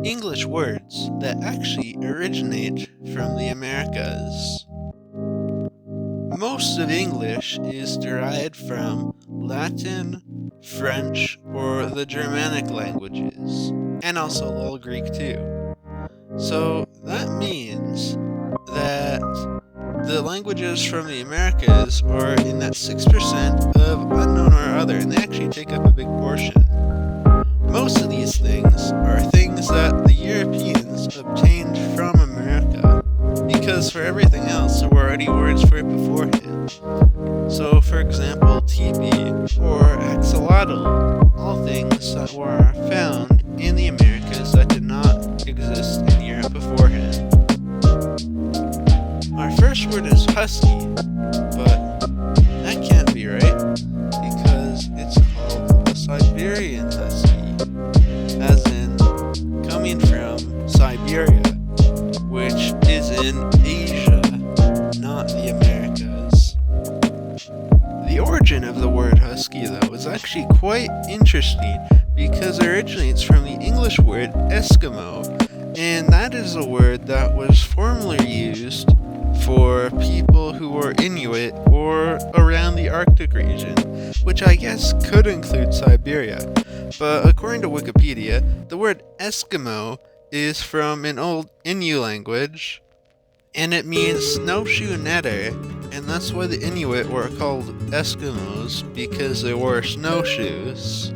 English words that actually originate from the Americas. Most of English is derived from Latin, French, or the Germanic languages, and also a little Greek too. So that means that the languages from the Americas are in that 6% of unknown or other, and they actually take up a big portion. Most of these things are things that the Europeans obtained from America, because for everything else there were already words for it beforehand. So, for example, TB or axolotl, all things that were found in the Americas that did not exist in Europe beforehand. Our first word is husky, but that can't be right, because it's called a Siberian husky, as in coming from Siberia, which is in Asia, not the Americas. The origin of the word husky, though, is actually quite interesting because it originates from the English word Eskimo, and that is a word that was formerly used for people who were Inuit or around the Arctic region, which I guess could include Siberia. But according to Wikipedia, the word Eskimo is from an old Innu language, and it means snowshoe netter, and that's why the Inuit were called Eskimos, because they wore snowshoes.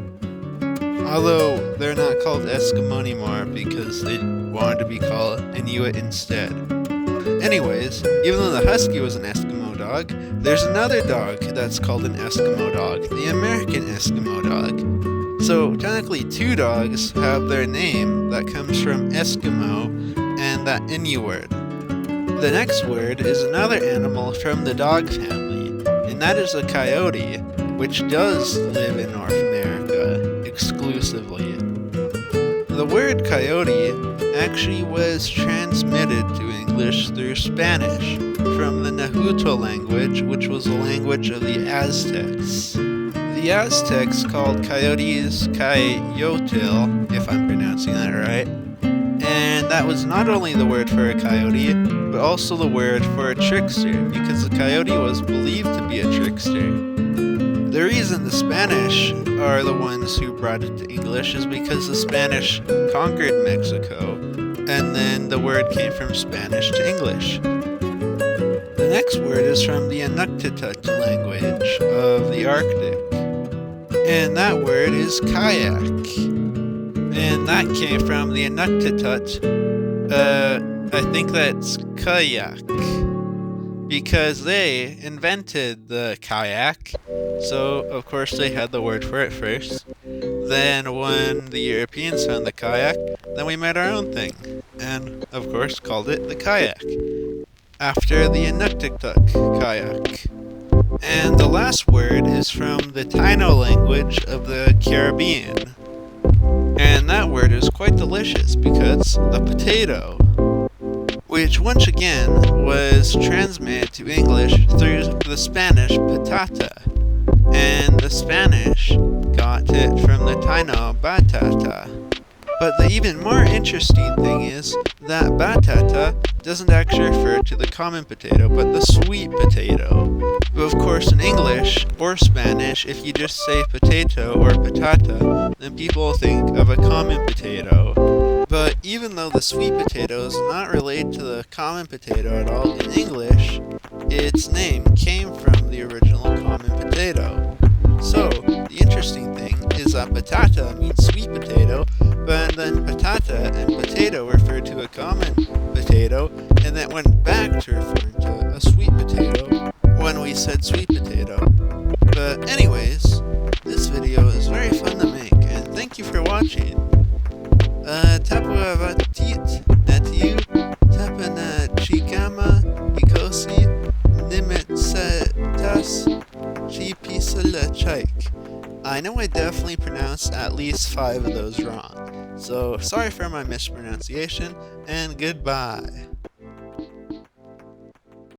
Although they're not called Eskimo anymore because they wanted to be called Inuit instead. Anyways, even though the husky was an Eskimo dog, there's another dog that's called an Eskimo dog, the American Eskimo dog. So technically two dogs have their name that comes from Eskimo and that Innu word. The next word is another animal from the dog family, and that is a coyote, which does live in North America exclusively. The word coyote actually was transmitted to English through Spanish from the Nahuatl language, which was the language of the Aztecs. The Aztecs called coyotes coyotl, if I'm pronouncing that right, and that was not only the word for a coyote, but also the word for a trickster, because the coyote was believed to be a trickster. The reason the Spanish are the ones who brought it to English is because the Spanish conquered Mexico, and then the word came from Spanish to English. The next word is from the Inuktitut language of the Arctic, and that word is kayak. And that came from the Inuktitut, I think that's kayak, because they invented the kayak, so of course they had the word for it first. Then when the Europeans found the kayak, then we made our own thing, and of course called it the kayak, after the Inuktitut kayak. And the last word is from the Taino language of the Caribbean, and that word is quite delicious because it's the potato, which once again was transmitted to English through the Spanish patata, and the Spanish got it from the Taino batata. But the even more interesting thing is that batata doesn't actually refer to the common potato, but the sweet potato. But of course in English or Spanish, if you just say potato or patata, then people think of a common potato. But even though the sweet potato is not related to the common potato at all in English, its name came from the original common potato. So, the interesting thing is that patata means sweet potato, but then patata and potato refer to a common potato, and that went back to referring to a sweet potato when we said sweet potato. But anyways, this video is very fun to make, and thank you for watching. Tapuavatit natiu, tapana chikama, ikosi, nimitsetas, chipisalachaik. I know I definitely pronounced at least 5 of those wrong, so sorry for my mispronunciation, and goodbye.